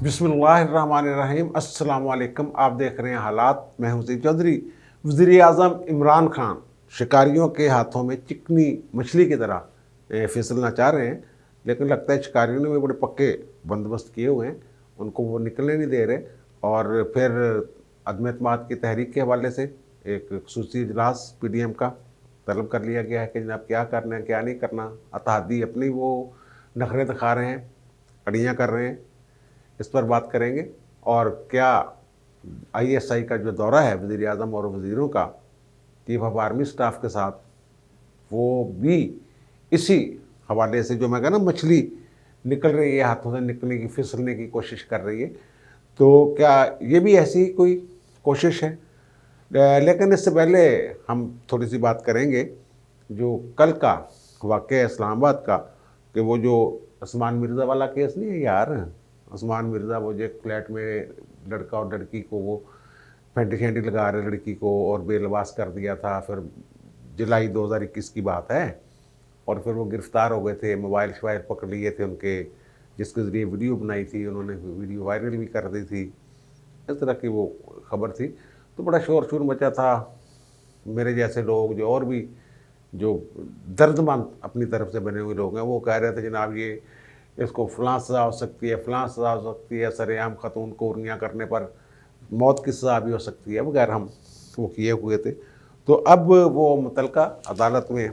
बिस्मिल्लाहिर्रहमानिर्रहीम। अस्सलाम वालेकुम। आप देख रहे हैं हालात। मैं हूं सईद चौधरी। वज़ीर-ए-आज़म इमरान खान शिकारियों के हाथों में चिकनी मछली की तरह फिसलना चाह रहे हैं, लेकिन लगता है शिकारियों ने भी बड़े पक्के बंदोबस्त किए हुए हैं, उनको वो निकलने नहीं दे रहे। और फिर अदम एतमाद की तहरीक के हवाले से एक ख़ुसूसी इजलास PDM का तलब कर लिया गया है कि जनाब क्या करना है क्या नहीं करना। अतहादी अपनी वो नखरे दिखा रहे हैं, अड़ियाँ कर रहे हैं, इस पर बात करेंगे। और क्या ISI का जो दौरा है वज़ीर-ए-आज़म और वज़ीरों का चीफ ऑफ आर्मी स्टाफ के साथ, वो भी इसी हवाले से जो मैं कहा ना मछली निकल रही है हाथों से, निकलने की फिसलने की कोशिश कर रही है, तो क्या ये भी ऐसी कोई कोशिश है? लेकिन इससे पहले हम थोड़ी सी बात करेंगे जो कल का वाक़या इस्लामाबाद का, कि वो जो उस्मान मिर्ज़ा वाला केस नहीं है यार। उस्मान मिर्ज़ा वो जो एक फ्लैट में लड़का और लड़की को वो फेंटी फेंटी लगा रहे लड़की को और बेलबास कर दिया था। फिर जुलाई 2021 की बात है, और फिर वो गिरफ़्तार हो गए थे, मोबाइल शोबाइल पकड़ लिए थे उनके, जिसके ज़रिए वीडियो बनाई थी उन्होंने, वीडियो वायरल भी कर दी थी। इस तरह की वो खबर थी, तो बड़ा शोर शोर मचा था। मेरे जैसे लोग जो और भी जो दर्दमंद अपनी तरफ से बने हुए लोग हैं, वो कह रहे थे जनाब ये इसको फ़लाँ सज़ा हो सकती है, फ़लाँ सज़ा हो सकती है, सरेआम ख़तून को उर्मियाँ करने पर मौत की सज़ा भी हो सकती है वगैरह, हम वो किए हुए थे। तो अब वो मुतलका अदालत में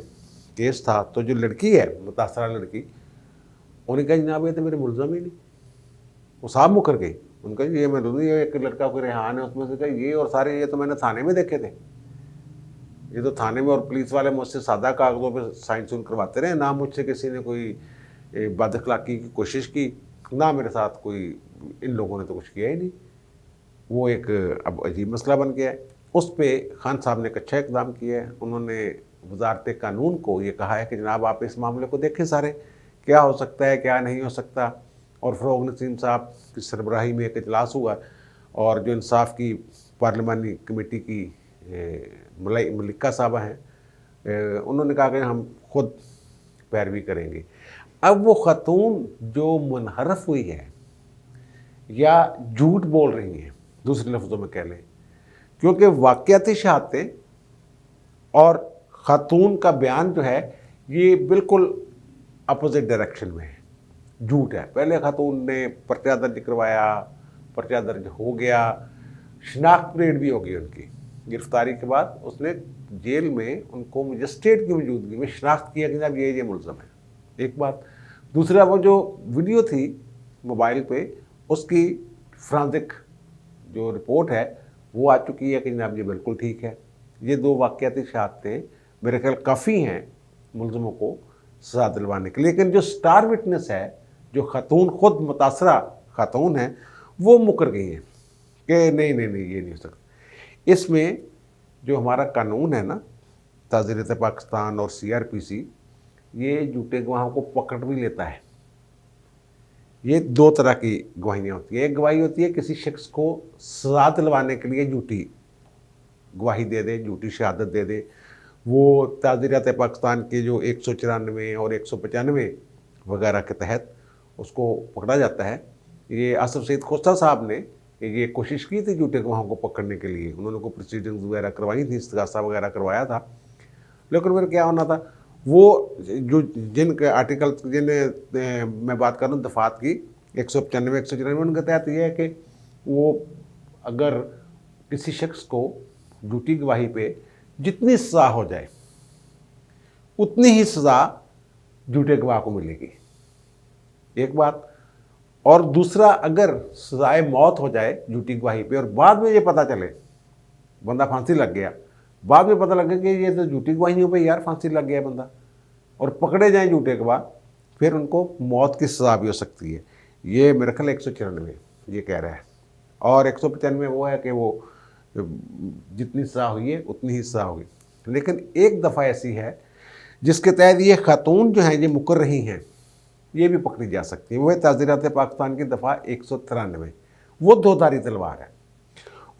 केस था, तो जो लड़की है मुतासरा लड़की, उन्होंने कहा जनाब ये तो मेरे मुलज़म ही नहीं। वो साहब मुकर गई। उनका ये मैं नहीं, ये एक लड़का कोई रेहान है उसमें से, कहा ये और सारे ये तो मैंने थाने में देखे थे, ये तो थाने में और पुलिस वाले मुझसे सादा कागज़ों पे साइन सुन करवाते रहे, ना मुझसे किसी ने कोई बदअखलाक़ी की कोशिश की, ना मेरे साथ कोई, इन लोगों ने तो कुछ किया ही नहीं। वो एक अब अजीब मसला बन गया है। उस पे खान साहब ने एक अच्छा इक़दाम किया है। उन्होंने वज़ारत कानून को ये कहा है कि जनाब आप इस मामले को देखें सारे, क्या हो सकता है क्या नहीं हो सकता। और फ़रोग़ नसीम साहब की सरबराही में एक इजलास हुआ, और जो इंसाफ की पार्लिमानी कमेटी की मलिका साहबा हैं, उन्होंने कहा कि हम खुद पैरवी करेंगे। अब वो ख़तून जो मुनहरफ हुई है या झूठ बोल रही हैं, दूसरे लफ्ज़ों में कह लें, क्योंकि वाक़याती शहादतें और ख़ातून का बयान जो है ये बिल्कुल अपोजिट डायरेक्शन में है, झूठ है। पहले ख़ातून ने पर्चा दर्ज करवाया, पर्चा दर्ज हो गया, शनाख्त परेड भी हो गई उनकी। गिरफ़्तारी के बाद उसने जेल में उनको मजिस्ट्रेट की मौजूदगी में शनाख्त किया कि जनाब ये मुलज़म है, एक बात। दूसरा वो जो वीडियो थी मोबाइल पे, उसकी फोरेंसिक जो रिपोर्ट है वो आ चुकी है कि जनाब ये बिल्कुल ठीक है। ये दो वाक़याती शहादतें मेरे ख्याल काफ़ी हैं मुलज़मों को सज़ा दिलवाने के लिए। लेकिन जो स्टार विटनेस है, जो ख़ातून खुद मुतासरा ख़ातून है, वो मुकर गई हैं कि नहीं नहीं नहीं ये नहीं हो सकता। इसमें जो हमारा कानून है ना, ताज़ीरत पाकिस्तान और CRPC, ये झूठे गवाहों को पकड़ भी लेता है। ये दो तरह की गवाहियाँ होती हैं। एक गवाही होती है किसी शख्स को सज़ा दिलवाने के लिए झूठी गवाही दे दे, झूठी शहादत दे दे। वो ताज़ीरत पाकिस्तान के जो 194 और 195 वगैरह के तहत उसको पकड़ा जाता है। ये आसिफ सईद खोसा साहब ने ये कोशिश की थी झूठे गवाहों को पकड़ने के लिए, उन्होंने को प्रोसीडिंग्स वगैरह करवाई थी, इस्तगासा वगैरह करवाया था। लेकिन फिर क्या होना था, वो जो जिन आर्टिकल जिन मैं बात कर रहा हूँ दफ़ात की 195 194, उनके तहत ये है कि वो अगर किसी शख्स को झूठी गवाही पे जितनी सज़ा हो जाए उतनी ही सज़ा झूठे गवाह को मिलेगी, एक बात। और दूसरा, अगर सज़ाए मौत हो जाए झूठी गवाही पे और बाद में ये पता चले बंदा फांसी लग गया, बाद में पता लगे कि ये तो झूठी गवाहियों पे यार फांसी लग गया बंदा, और पकड़े जाएं झूठे गवाह, फिर उनको मौत की सज़ा भी हो सकती है। ये मेरे ख्याल 194 ये कह रहा है, और 195 वो है कि वो जितनी सज़ा हुई है उतनी ही सज़ा होगी। लेकिन एक दफ़ा ऐसी है जिसके तहत ये ख़ातून जो हैं ये मुकर रही हैं, ये भी पकड़ी जा सकती है। वो है ताज़ीरत पाकिस्तान की दफ़ा 193। वो दो धारी तलवार है।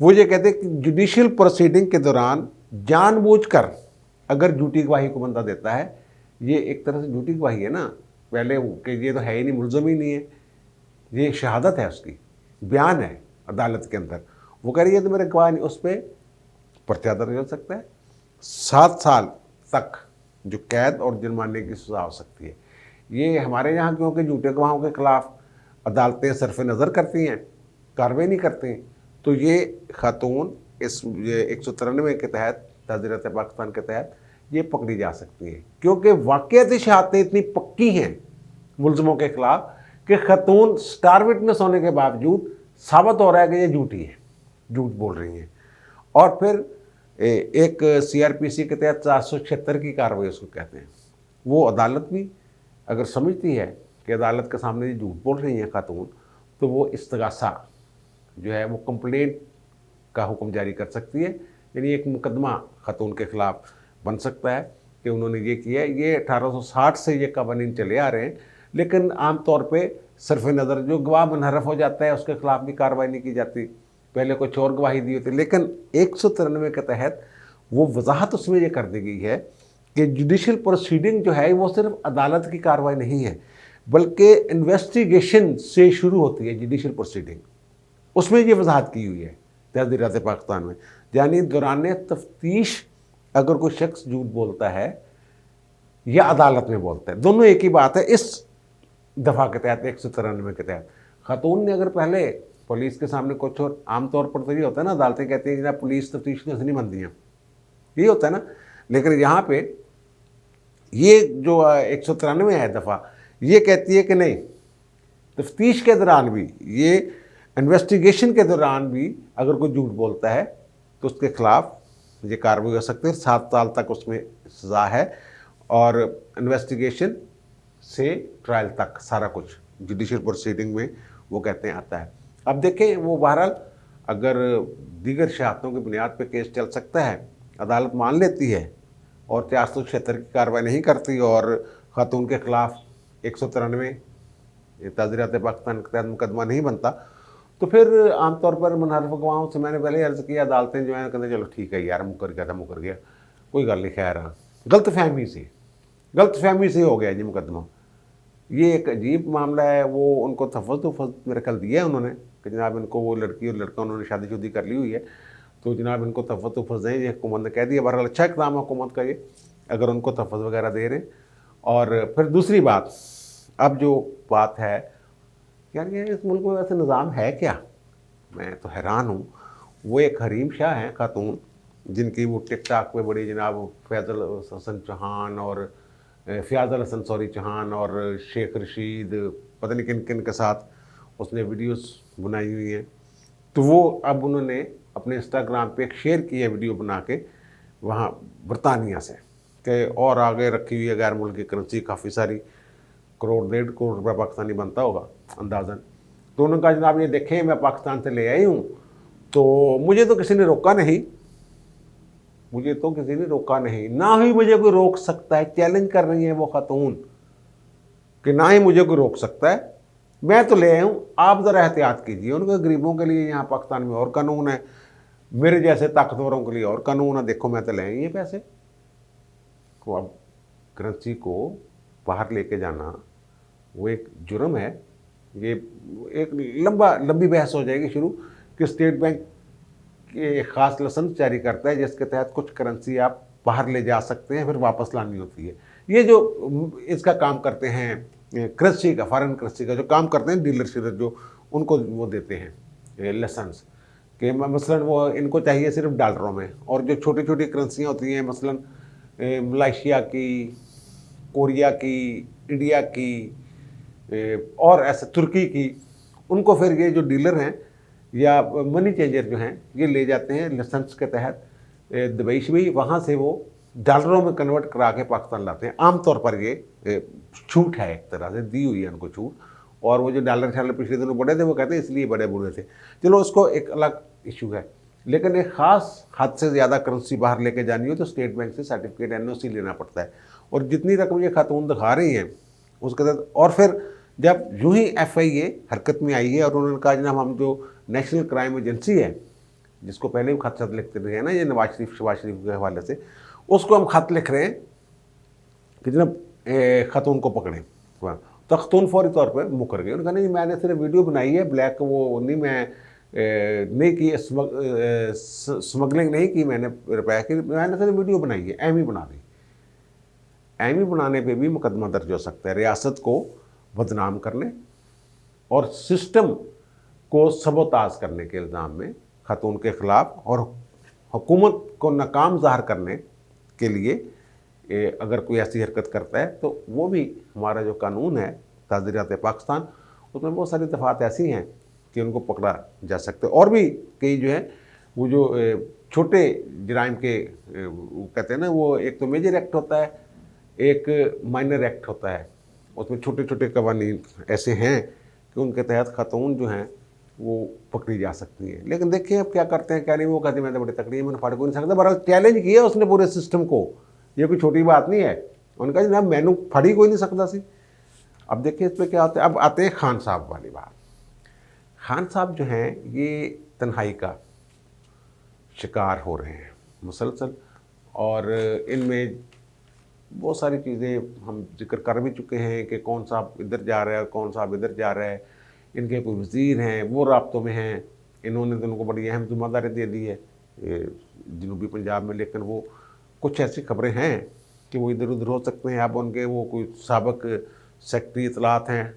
वो ये कहते हैं कि जुडिशल प्रोसीडिंग के दौरान जानबूझकर अगर झूठी गवाही को बंदा देता है, ये एक तरह से झूठी गवाही है ना, पहले कि ये तो है ही नहीं, मुलज़म ही नहीं है, ये शहादत है उसकी, बयान है अदालत के अंदर, वो कह रही है तो मेरे गवाह नहीं, उस पर पर्चा दर्ज हो सकता है, 7 साल तक जो कैद और जुर्माने की सज़ा हो सकती है। ये हमारे यहाँ क्योंकि झूठे गवाहों के खिलाफ अदालतें सरफ नज़र करती हैं, कार्रवाई नहीं करती, तो ये खातून इस 193 के तहत, ताज़ीरत पाकिस्तान के तहत ये पकड़ी जा सकती है, क्योंकि वाक़याती शहादतें इतनी पक्की हैं मुलज़मों के खिलाफ कि खातून स्टार विटनेस होने के बावजूद साबित हो रहा है कि ये झूठी है, झूठ बोल रही हैं। और फिर एक CRPC के तहत 476 की कार्रवाई उसको कहते हैं। वो अदालत भी अगर समझती है कि अदालत के सामने ये झूठ बोल रही हैं खातून, तो वो इस्तगासा जो है वो कंप्लेंट का हुक्म जारी कर सकती है, यानी एक मुकदमा खातून के खिलाफ बन सकता है कि उन्होंने ये किया है। ये 1860 से ये कवानीन चले आ रहे हैं, लेकिन आम तौर पे सरफ नज़र जो गवाह मुनहरफ हो जाता है उसके खिलाफ भी कार्रवाई नहीं की जाती, पहले कुछ और गवाही दी होती। लेकिन 193 के तहत वो वजाहत उसमें ये कर दी गई है कि जुडिशल प्रोसीडिंग जो है वो सिर्फ अदालत की कार्रवाई नहीं है, बल्कि इन्वेस्टिगेशन से शुरू होती है जुडिशल प्रोसीडिंग। उसमें ये वजाहत की हुई है ताज़ीरात पाकिस्तान में, यानी दौरान तफ्तीश अगर कोई शख्स झूठ बोलता है या अदालत में बोलता है, दोनों एक ही बात है। इस दफ़ा के तहत 193 के तहत खातून ने अगर पहले पुलिस के सामने कुछ और, आमतौर पर तो ये होता है ना, अदालतें कहती हैं कि जनाब पुलिस तफ्तीश नहीं बनती हैं, यही होता है ना। लेकिन यहाँ पे ये जो 193 है दफ़ा, ये कहती है कि नहीं, तफ्तीश के दौरान भी, ये इन्वेस्टिगेशन के दौरान भी अगर कोई झूठ बोलता है तो उसके खिलाफ ये कार्रवाई हो सकती है, 7 साल तक उसमें सज़ा है, और इन्वेस्टिगेशन से ट्रायल तक सारा कुछ जुडिशल प्रोसीडिंग में वो कहते हैं आता है। अब देखें, वो बहरहाल अगर दीगर शहादतों की बुनियाद पर केस चल सकता है, अदालत मान लेती है और 476 की कार्रवाई नहीं करती और खातून के खिलाफ 193 ताज़ीरात पाकिस्तान के तहत मुकदमा नहीं बनता, तो फिर आमतौर पर मुनहरफ गवाहों से मैंने पहले अर्ज़ किया, अदालतें जो है कहते चलो ठीक है यार, मुकर गया, कोई गल नहीं, खैर गलतफहमी से हो गया जी मुकदमा। ये एक अजीब मामला है। वो उनको तफ़्वज़ मेरे ख्याल दिया है उन्होंने कि जनाब इनको, वो लड़की और लड़का उन्होंने शादी कर ली हुई है, तो जनाब इनको तफ़्वज़ दें, ये हुकूमत ने कह दिया। बहरहाल अच्छा इक़दाम है हुकूमत का ये, अगर उनको तफ़्वज़ वगैरह दे रहे हैं। और फिर दूसरी बात, अब जो बात है यार, ये इस मुल्क में वैसे निज़ाम है क्या, मैं तो हैरान हूँ। वो एक हरीम शाह हैं खातून, जिनकी वो टिकटॉक पे बड़ी जनाब फैज़ल हसन चौहान और फ़याज़ल हसन चौहान और शेख रशीद, पता नहीं किन किन के साथ उसने वीडियोस बनाई हुई हैं। तो वो अब उन्होंने अपने इंस्टाग्राम पे एक शेयर की है वीडियो बना के, वहाँ बरतानिया से, कि और आगे रखी हुई है गैर मुल्की करेंसी काफ़ी सारी, 1.5 करोड़ रुपया पाकिस्तानी बनता होगा अंदाज़न। तो उन्होंने कहा जनाब ये देखें मैं पाकिस्तान से ले आई हूँ, तो मुझे तो किसी ने रोका नहीं, ना ही मुझे कोई रोक सकता है। चैलेंज कर रही है वो खातून कि ना ही मुझे कोई रोक सकता है, मैं तो ले आया हूँ, आप ज़रा एहतियात कीजिए। उनके गरीबों के लिए यहाँ पाकिस्तान में और कानून है, मेरे जैसे ताकतवरों के लिए और कानून है, देखो मैं तो ले आई ये पैसे। तो अब करेंसी को बाहर लेके जाना वो एक जुर्म है। ये एक लंबी बहस हो जाएगी शुरू कि स्टेट बैंक के ख़ास लाइसेंस जारी करता है जिसके तहत कुछ करेंसी आप बाहर ले जा सकते हैं, फिर वापस लानी होती है। ये जो इसका काम करते हैं करेंसी का, फॉरेन करेंसी का जो काम करते हैं डीलरशिप, जो उनको वो देते हैं लाइसेंस कि मसलन वो इनको चाहिए सिर्फ डॉलरों में, और जो छोटी छोटी करेंसियाँ होती हैं मसलन मलेशिया की, कोरिया की, इंडिया की और ऐसे तुर्की की, उनको फिर ये जो डीलर हैं या मनी चेंजर जो हैं ये ले जाते हैं लाइसेंस के तहत दुबई से भी, वहाँ से वो डॉलरों में कन्वर्ट करा के पाकिस्तान लाते हैं। आमतौर पर ये छूट है, एक तरह से दी हुई है उनको छूट। और वो जो डॉलर शालर पिछले दिनों बढ़े थे वो कहते हैं इसलिए बड़े बुरे थे, चलो उसको एक अलग इशू है। लेकिन एक ख़ास हद से ज़्यादा करेंसी बाहर लेके जानी हो तो स्टेट बैंक से सर्टिफिकेट NOC लेना पड़ता है, और जितनी रकम ये खातून दिखा रही हैं उसके तहत। और फिर जब यूँ ही FIA हरकत में आई है और उन्होंने कहा जनाब हम जो नेशनल क्राइम एजेंसी है, जिसको पहले भी खत लिखते रहे हैं ना ये नवाज शरीफ के हवाले से, उसको हम खत लिख रहे हैं कि जनाब खातून को पकड़ें। तख्तून फौरी तौर पर मुकर गए। उन्होंने कहा नहीं मैंने सिर्फ वीडियो बनाई है, ब्लैक वो नहीं, मैं नहीं की, स्मगलिंग नहीं की मैंने रुपए की, मैंने सिर्फ वीडियो बनाई है, एम ही बना दी। एम ही बनाने पे भी मुकदमा दर्ज हो सकता है, रियासत को बदनाम करने और सिस्टम को सबोताज करने के इल्ज़ाम में खातून के ख़िलाफ़ और हुकूमत को नाकाम ज़ाहिर करने के लिए अगर कोई ऐसी हरकत करता है तो वो भी हमारा जो कानून है ताज़ीरात पाकिस्तान, उसमें बहुत सारी दफ़ात ऐसी हैं कि उनको पकड़ा जा सकता है। और भी कई जो है वो जो छोटे जराइम के वो कहते हैं ना, वो एक तो मेजर एक्ट होता है, एक माइनर एक्ट होता है, उसमें छोटे छोटे कवानीन ऐसे हैं कि उनके तहत खातून जो हैं वो पकड़ी जा सकती हैं। लेकिन देखिए अब क्या करते हैं क्या नहीं, वो कहते हैं मैं तो बड़ी तकड़ी है, मैंने फाड़ को नहीं सकता। बहरहाल चैलेंज किया उसने पूरे सिस्टम को, ये कोई छोटी बात नहीं है। उनका जनाब मैनू फड़ी कोई नहीं सकता सी। अब देखिए इस पर क्या होता है। अब आते हैं खान साहब वाली बात। खान साहब जो हैं ये तन्हाई का शिकार हो रहे हैं मुसलसल, और इनमें बहुत सारी चीज़ें हम जिक्र कर भी चुके हैं कि कौन साहब इधर जा रहा है, कौन साहब इधर जा रहा है। इनके कोई वज़ीर हैं वो राब्तों में हैं, इन्होंने तो उनको बड़ी अहम ज़िम्मेदारी दे दी है जनूबी पंजाब में। लेकिन वो कुछ ऐसी खबरें हैं कि वो इधर उधर हो सकते हैं। अब उनके वो कोई साबिक सेक्रेटरी इतलात हैं,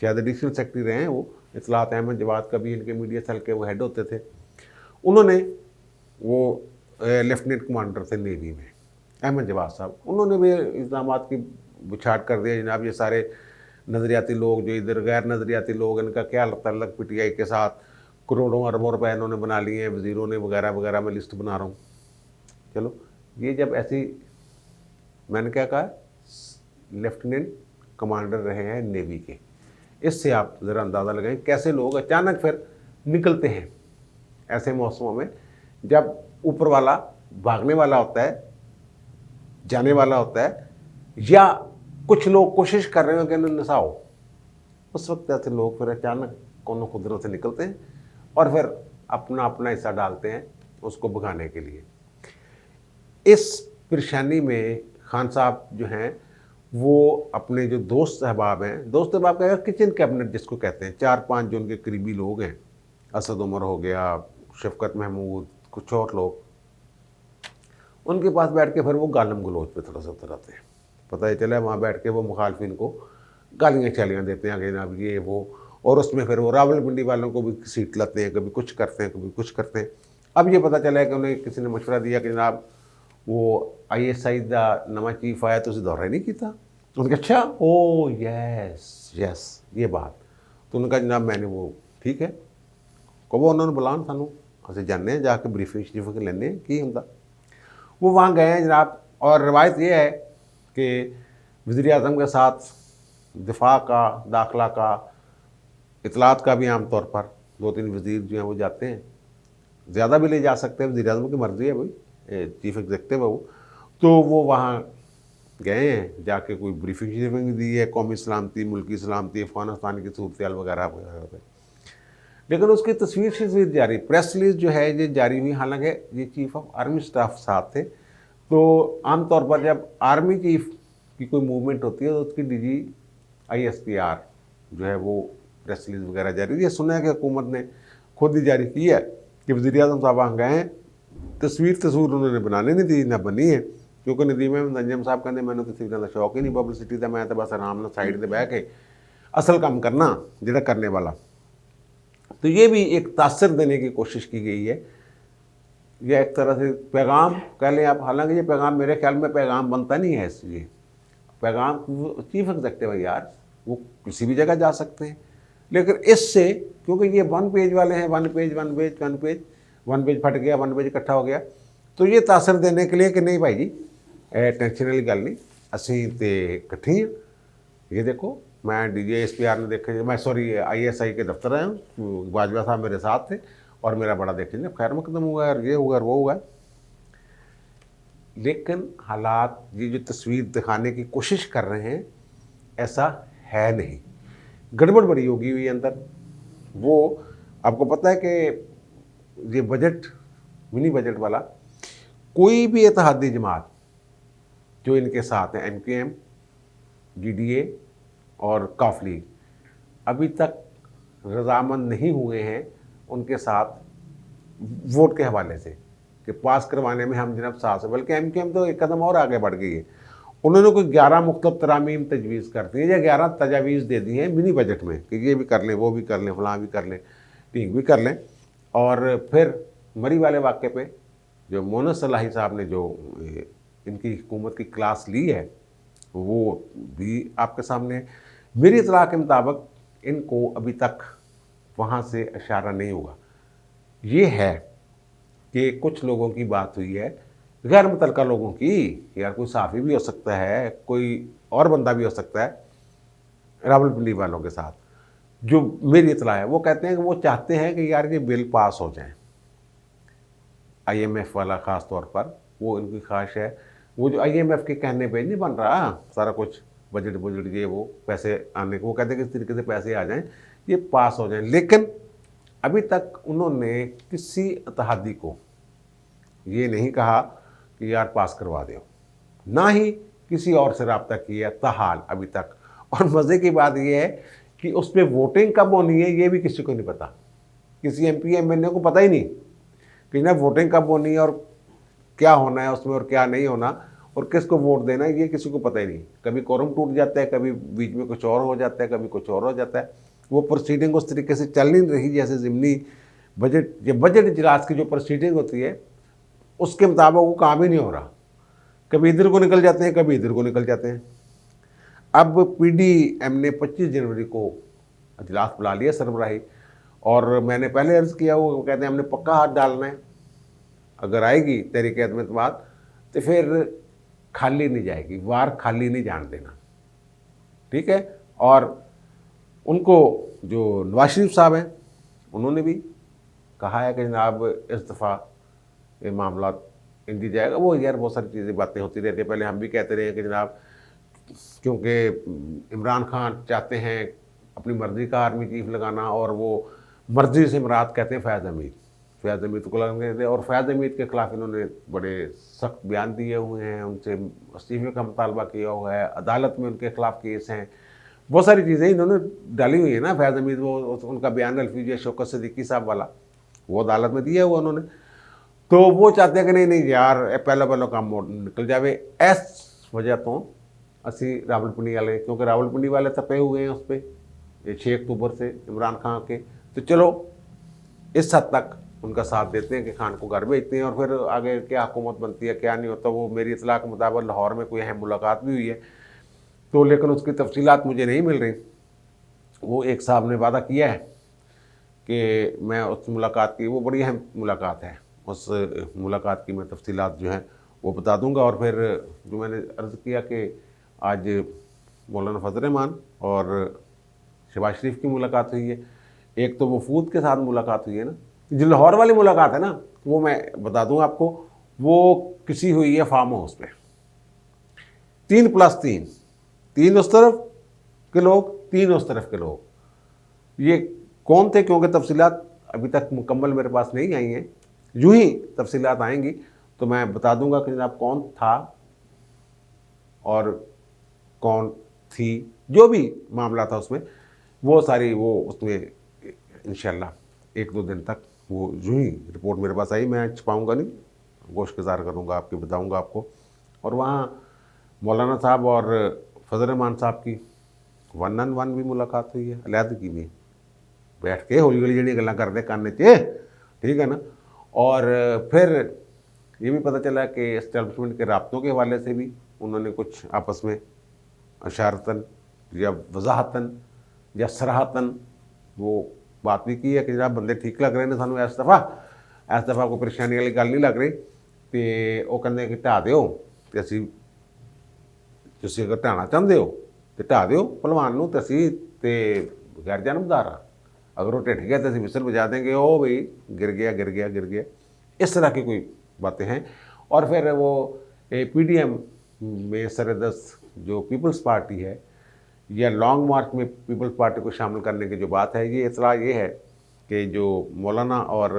शायद एडिशनल सेक्रेटरी रहे हैं वो इतलात, अहमद जवाद, कभी इनके मीडिया सेल के वो हेड होते थे। उन्होंने वो लेफ्टिनेंट कमांडर थे नेवी में, अहमद जवाद साहब, उन्होंने भी इल्ज़ाम की बुछाड़ कर दिया जनाब ये सारे नज़रियाती लोग जो इधर गैर नज़रियाती लोग, इनका क्या तल्लक पीटीआई के साथ, करोड़ों अरबों रुपए इन्होंने बना लिए हैं, वज़ीरों ने वगैरह वगैरह, मैं लिस्ट बना रहा हूँ। चलो ये जब ऐसी, मैंने क्या कहा, लेफ्टिनेंट कमांडर रहे हैं नेवी के, इससे आप ज़रा अंदाज़ा लगाएं कैसे लोग अचानक फिर निकलते हैं ऐसे मौसमों में जब ऊपर वाला भागने वाला होता है, जाने वाला होता है, या कुछ लोग कोशिश कर रहे हो कि इन्हें नसाओ। उस वक्त ऐसे लोग फिर अचानक कोनों खुदरों से निकलते हैं और फिर अपना अपना हिस्सा डालते हैं उसको भगाने के लिए। इस परेशानी में खान साहब जो हैं वो अपने जो दोस्त अहबाब हैं, दोस्त अहबाब का किचन कैबिनेट जिसको कहते हैं, 4-5 जो उनके करीबी लोग हैं, असद उमर हो गया, शफकत महमूद, कुछ और लोग, उनके पास बैठ के फिर वो गालम गलोच पे थोड़ा सा उतराते हैं। पता ही चला वहाँ बैठ के वो मुखालफिन को गालियाँ छालियाँ देते हैं कि जनाब ये वो, और उसमें फिर वो रावलपिंडी वालों को भी सीट लाते हैं, कभी कुछ करते हैं कभी कुछ करते हैं। अब ये पता चला है कि उन्हें किसी ने मशवरा दिया कि जनाब वो ISI का नवा चीफ आया तो उसे दौरा नहीं किया। उन्होंने कहा अच्छा, ओ यस यस ये बात। तो उन्होंने कहा जनाब मैंने वो ठीक है को वो उन्होंने बुलान सानू अस जाने जाके ब्रीफिंग शरीफिंग लेने की होंगे। वो वहाँ गए हैं जनाब, और रवायत ये है कि वज़ीर आज़म के साथ दिफा का, दाखिला का, इतलात का भी आम तौर पर 2-3 वज़ीर जो हैं वो जाते हैं, ज़्यादा भी ले जा सकते हैं, वज़ीर आज़म की मर्ज़ी है भाई, चीफ एग्जीक्यूटिव है वो। तो वो वहाँ गए हैं, जाके कोई ब्रीफिंग शरीफिंग दी है, कौमी सलामती, मुल्की सलामती, अफ़गानिस्तान की सूरत हाल वगैरह वगैरह। लेकिन उसकी तस्वीर जारी, प्रेस रिलीज जो है ये जारी हुई, हालांकि ये चीफ ऑफ आर्मी स्टाफ साथ थे। तो आमतौर पर जब आर्मी चीफ की कोई मूवमेंट होती है तो उसकी DG ISPR जो है वो प्रेस रिलीज वगैरह जारी, ये सुना है कि हुकूमत ने खुद ही जारी की है कि वज़ीर आज़म साहब वहाँ गए हैं, तस्वीर उन्होंने बनाने नहीं दी, ना बनी है, क्योंकि नदीम अहमद अंजम साहब कहते मैंने तस्वीरों का शौक ही नहीं पब्लिसिटी का, मैं तो बस आराम से साइड से बह के असल काम करना जो करने वाला। तो ये भी एक तासर देने की कोशिश की गई है, यह एक तरह से पैगाम कह लें आप। हालांकि ये पैगाम मेरे ख्याल में पैगाम बनता नहीं है, इसलिए पैगाम चीफ एग्जीक्यूटिव है यार, वो किसी भी जगह जा सकते हैं। लेकिन इससे क्योंकि ये 1 पेज वाले हैं, 1 पेज फट गया, 1 पेज इकट्ठा हो गया, तो ये तासर देने के लिए कि नहीं भाई जी टेंशन वाली गल नहीं, असी तो इकट्ठे हैं। ये देखो मैं DGSPR ने देखे, मैं सॉरी ISI के दफ्तर आया हूँ, बाजवा साहब मेरे साथ थे और मेरा बड़ा देखें जब खैर मकदम हुआ और ये हुआ और वो हुआ। लेकिन हालात ये जो तस्वीर दिखाने की कोशिश कर रहे हैं ऐसा है नहीं, गड़बड़ बड़ी होगी हुई अंदर। वो आपको पता है कि ये बजट, मिनी बजट वाला, कोई भी इत्तेहादी जमात जो इनके साथ है, MKM, GDA, और काफ लीग अभी तक रजामंद नहीं हुए हैं उनके साथ वोट के हवाले से कि पास करवाने में हम जनाब साथ से, बल्कि MQM तो एक कदम और आगे बढ़ गई है। उन्होंने कोई 11 मुख्तलिफ तरामीम तजवीज़ कर दी है या 11 तजावीज़ दे दी हैं मिनी बजट में कि ये भी कर लें, वो भी कर लें, फलां भी कर लें, ठीक भी कर लें। और फिर मरी वाले वाक़े पे जो मोहम्मद सलाही साहब ने जो इनकी हुकूमत की क्लास ली है वो भी आपके सामने। मेरी इतला के मुताबिक इनको अभी तक वहाँ से इशारा नहीं हुआ। ये है कि कुछ लोगों की बात हुई है, गैर मुतल्लिका लोगों की, यार कोई साफ़ी भी हो सकता है, कोई और बंदा भी हो सकता है, रावलपिंडी वालों के साथ जो मेरी इतला है, वो कहते हैं कि वो चाहते हैं कि यार ये बिल पास हो जाए। IMF वाला ख़ास तौर पर वो इनकी ख्वाहिश है। वो जो IMF के कहने पे नहीं बन रहा सारा कुछ, बजट ये वो पैसे आने को, वो कहते हैं कि इस तरीके से पैसे आ जाएं, ये पास हो जाएं। लेकिन अभी तक उन्होंने किसी इत्तेहादी को ये नहीं कहा कि यार पास करवा दो, ना ही किसी और से रब्ता किया ताहाल अभी तक। और मज़े की बात यह है कि उस पर वोटिंग कब होनी है ये भी किसी को नहीं पता, किसी MP MLA को पता ही नहीं कि ना वोटिंग कब होनी है और क्या होना है उसमें और क्या नहीं होना और किसको वोट देना है, ये किसी को पता ही नहीं। कभी कोरम टूट जाता है, कभी बीच में कुछ और हो जाता है, कभी कुछ और हो जाता है। वो प्रोसीडिंग उस तरीके से चल नहीं रही जैसे ज़िमनी बजट इजलास की जो प्रोसीडिंग होती है उसके मुताबिक वो काम ही नहीं हो रहा। कभी इधर को निकल जाते हैं, कभी इधर को निकल जाते हैं। अब PDM ने 25 जनवरी को इजलास बुला लिया सरबराही, और मैंने पहले अर्ज़ किया, वो कहते हैं हमने पक्का हाथ डालना है, अगर आएगी तहरीक एतमाद तो फिर खाली नहीं जाएगी, वार खाली नहीं जान देना, ठीक है। और उनको जो नवाज शरीफ साहब हैं उन्होंने भी कहा है कि जनाब इस दफ़ा ये मामला इंदी जाएगा। वो यार बहुत सारी चीज़ें बातें होती रहती है, पहले हम भी कहते रहे कि जनाब क्योंकि इमरान खान चाहते हैं अपनी मर्ज़ी का आर्मी चीफ लगाना, और वो मर्ज़ी से मुराद कहते हैं फैज़ हमीद को लगाने थे, और फैज़ हमीद के ख़िलाफ़ इन्होंने बड़े सख्त बयान दिए हुए हैं, उनसे इस्तीफ़े का मुतालबा किया हुआ है, अदालत में उनके ख़िलाफ़ केस हैं, बहुत सारी चीज़ें इन्होंने डाली हुई है ना। फैज़ हमीद वो उनका बयान अल्फीज शौकत सिद्दीकी साहब वाला वो अदालत में दिया हुआ उन्होंने, तो वो चाहते हैं कि नहीं यार पहला काम निकल जाए। इस वजह तो असी रावलपिंडी वाले, क्योंकि रावलपिंडी वाले तपे हुए हैं उस पर 6 अक्टूबर से इमरान खान के, तो चलो इस हद तक उनका साथ देते हैं कि खान को घर भेजते हैं, और फिर आगे क्या हुकूमत बनती है क्या नहीं होता। वो मेरी इतला के मुताबिक लाहौर में कोई अहम मुलाकात भी हुई है, तो लेकिन उसकी तफसीलात मुझे नहीं मिल रही। वो एक साहब ने वादा किया है कि मैं उस मुलाकात की, वो बड़ी अहम मुलाकात है, उस मुलाकात की मैं तफसीलात जो हैं वो बता दूंगा। और फिर जो मैंने अर्ज़ किया कि आज मौलाना फजल रहमान और शहबाज शरीफ की मुलाकात हुई है, एक तो वफूद के साथ मुलाकात हुई है ना, जो लाहौर वाली मुलाकात है ना वो मैं बता दूं आपको, वो किसी हुई है फार्म हाउस पे, 3+3, 3 उस तरफ के लोग, 3 उस तरफ के लोग। ये कौन थे, क्योंकि तफसीलात अभी तक मुकम्मल मेरे पास नहीं आई हैं, यूँ ही तफसीलात आएंगी तो मैं बता दूंगा कि जनाब कौन था और कौन थी, जो भी मामला था उसमें, वो सारी वो उसमें इंशाल्लाह 1-2 दिन तक वो यूँ ही रिपोर्ट मेरे पास आई, मैं छुपाऊँगा नहीं, गोशगुजार करूँगा आपकी, बताऊँगा आपको। और वहाँ मौलाना साहब और फजल रहमान साहब की 1-on-1 भी मुलाकात हुई है, अलहदगी में बैठ के हौली हौली जड़ी गल्लां करते काने च, ठीक है ना। और फिर ये भी पता चला कि एस्टेब्लिशमेंट के राब्तों के हवाले से भी उन्होंने कुछ आपस में अशारतन या वजाहतन या सराहतन वो बात भी की है कि जनाब बंदे ठीक लग रहे हैं सानू, इस दफ़ा कोई परेशानी वाली गल नहीं लग रही, तो वो कहते कि ढा दो, तो असी तुसीं अगर ढाना चाहते हो तो ढा दो भलवान नूं, तो असी तो गैर जानबदार हाँ, अगर वो ढिठ गया तो असी विसल बजा देंगे, ओ भाई गिर गया। इस तरह की कोई बातें हैं। और फिर वो PDM में सरदस्त जो पीपल्स पार्टी है या लॉन्ग मार्च में पीपल्स पार्टी को शामिल करने की जो बात है, ये इतला ये है कि जो मौलाना और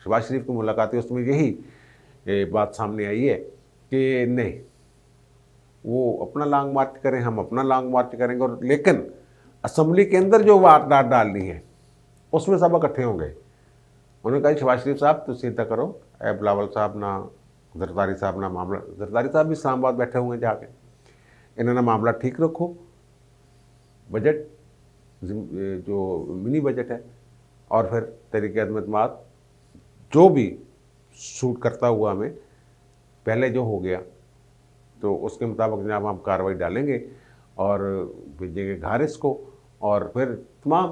शहबाज शरीफ की मुलाकात है उसमें यही बात सामने आई है कि नहीं, वो अपना लॉन्ग मार्च करें, हम अपना लॉन्ग मार्च करेंगे, और लेकिन असम्बली के अंदर जो वारदात डालनी है उसमें सब इकट्ठे होंगे। उन्होंने कहा शहबाज शरीफ साहब तुम चिंता करो, ए बिलावल साहब ना जरदारी साहब ना मामला, जरदारी साहब भी इस्लामाबाद बैठे हुए जाके, इन्होंने मामला ठीक रखो, बजट जो मिनी बजट है और फिर तरीके अदमत जो भी शूट करता हुआ हमें पहले जो हो गया तो उसके मुताबिक जनाब हम कार्रवाई डालेंगे और भेजेंगे घर इसको। और फिर तमाम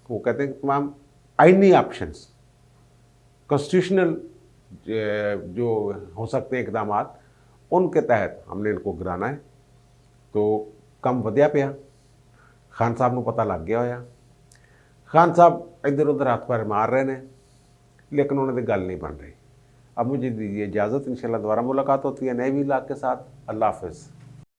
वो कहते हैं तमाम आइनी ऑप्शंस, कॉन्स्टिट्यूशनल जो हो सकते हैं इकदाम, उनके तहत हमने इनको गिराना है। तो कम वधिया पिया, खान साहब को पता लग गया होया, खान साहब इधर उधर हाथ पैर मार रहे हैं लेकिन उन्होंने गल नहीं बन रही। अब मुझे दीजिए इजाज़त, इंशाल्लाह दोबारा मुलाकात होती है नए व्लॉग के साथ। अल्लाह हाफ़िज़।